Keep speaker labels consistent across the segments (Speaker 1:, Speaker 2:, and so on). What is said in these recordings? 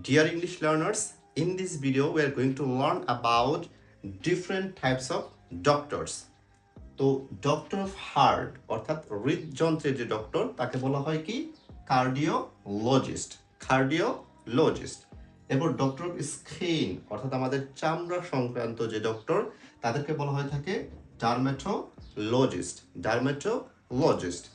Speaker 1: Dear English learners, in this video we are going to learn about different types of doctors. তো doctor of heart অর্থাৎ হৃদযন্ত্রের যে doctor তাকে বলা হয় কি কার্ডিওলজিস্ট। এরপর ডক্টর অফ স্কিন অর্থাৎ আমাদের চামড়া সংক্রান্ত যে ডক্টর তাদেরকে বলা হয়ে থাকে ডার্মেটোলজিস্ট।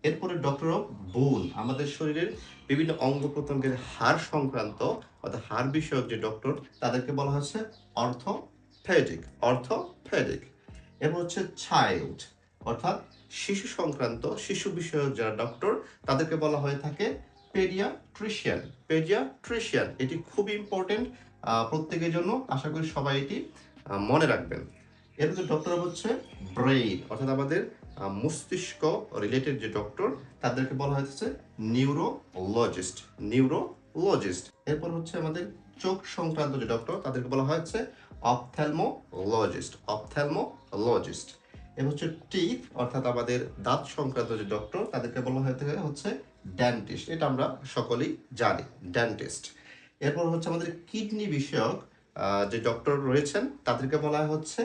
Speaker 1: এরপরে ডক্টর অফ বোন আমাদের শরীরের বিভিন্ন অঙ্গ প্রত্যঙ্গের হাড় সংক্রান্ত অর্থাৎ হাড় বিষয়ক যে ডক্টর তাদেরকে বলা হচ্ছে অর্থোপেডিক। এরপর হচ্ছে চাইল্ড অর্থাৎ শিশু সংক্রান্ত শিশু বিষয়ক যারা ডক্টর তাদেরকে বলা হয়ে থাকে পেডিয়াট্রিশিয়ান। এটি খুবই ইম্পর্টেন্ট প্রত্যেকের জন্য, আশা করি সবাই এটি মনে রাখবেন। এরপর ডক্টর হচ্ছে ব্রেইন অর্থাৎ আমাদের মস্তিষ্ক রিলেটেড যে ডক্টর তাদেরকে বলা হয়েছে নিউরোলজিস্ট। এরপর হচ্ছে আমাদের চোখ সংক্রান্ত যে ডক্টর তাদেরকে বলা হয়েছে অপথ্যালমোলজিস্ট। এবার হচ্ছে টিথ অর্থাৎ আমাদের দাঁত সংক্রান্ত যে ডক্টর তাদেরকে বলা হয়ে থাকে হচ্ছে ডেন্টিস্ট। এটা আমরা সকলেই জানি, ডেন্টিস্ট। এরপর হচ্ছে আমাদের কিডনি বিষয়ক যে ডক্টর রয়েছেন তাদেরকে বলা হচ্ছে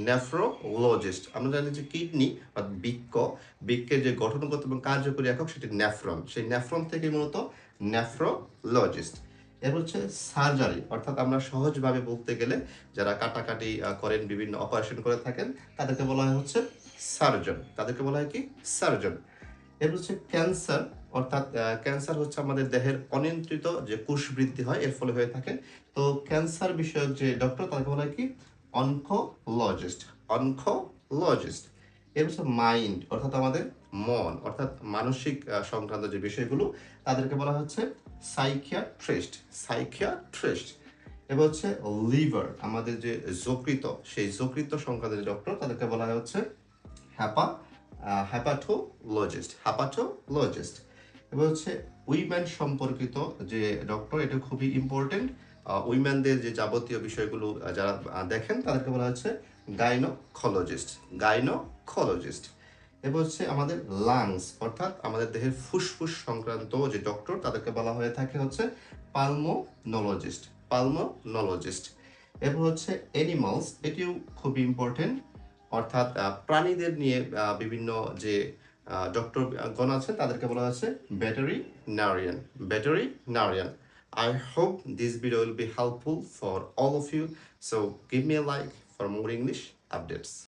Speaker 1: নেফ্রোলজিস্ট। আমরা জানি যে কিডনি বা বৃক্কের যে গঠনগত এবং কার্যকরী একক সেটি নেফ্রন, সেই নেফ্রন থেকে মূলত নেফ্রোলজিস্ট। এর হচ্ছে সার্জারি অর্থাৎ আমরা সহজভাবে বলতে গেলে যারা কাটাকাটি করেন, বিভিন্ন অপারেশন করে থাকেন তাদেরকে বলা হয় হচ্ছে সার্জন। এর হচ্ছে ক্যান্সার অর্থাৎ ক্যান্সার হচ্ছে আমাদের দেহের অনিয়ন্ত্রিত যে কোষ বৃদ্ধি হয় এর ফলে হয়ে থাকে। তো ক্যান্সার বিষয়ক যে ডক্টর তাদেরকে বলা হয় কি অনকোলজিস্ট। এর হচ্ছে মাইন্ড অর্থাৎ আমাদের মন অর্থাৎ মানসিক সংক্রান্ত যে বিষয়গুলো তাদেরকে বলা হচ্ছে সাইকিয়াট্রিস্ট। এবার হচ্ছে লিভার আমাদের যে যকৃত, সেই যকৃত সংক্রান্ত যে ডক্টর তাদেরকে বলা হয় হচ্ছে হ্যাপাটোলজিস্ট। এবার হচ্ছে উইমেন সম্পর্কিত যে ডক্টর, এটা খুবই ইম্পর্টেন্ট। উইমেনদের যে যাবতীয় বিষয়গুলো যারা দেখেন তাদেরকে বলা হচ্ছে গাইনোকোলজিস্ট। এবার হচ্ছে আমাদের লাংস অর্থাৎ আমাদের দেহের ফুসফুস সংক্রান্ত যে ডক্টর তাদেরকে বলা হয়ে থাকে হচ্ছে পালমোনলজিস্ট। এরপর হচ্ছে অ্যানিমালস, এটিও খুবই ইম্পর্টেন্ট অর্থাৎ প্রাণীদের নিয়ে বিভিন্ন যে ডক্টর গণ আছে তাদেরকে বলা হচ্ছে veterinarian. I hope this video will be helpful for all of you. So give me a like for more English updates.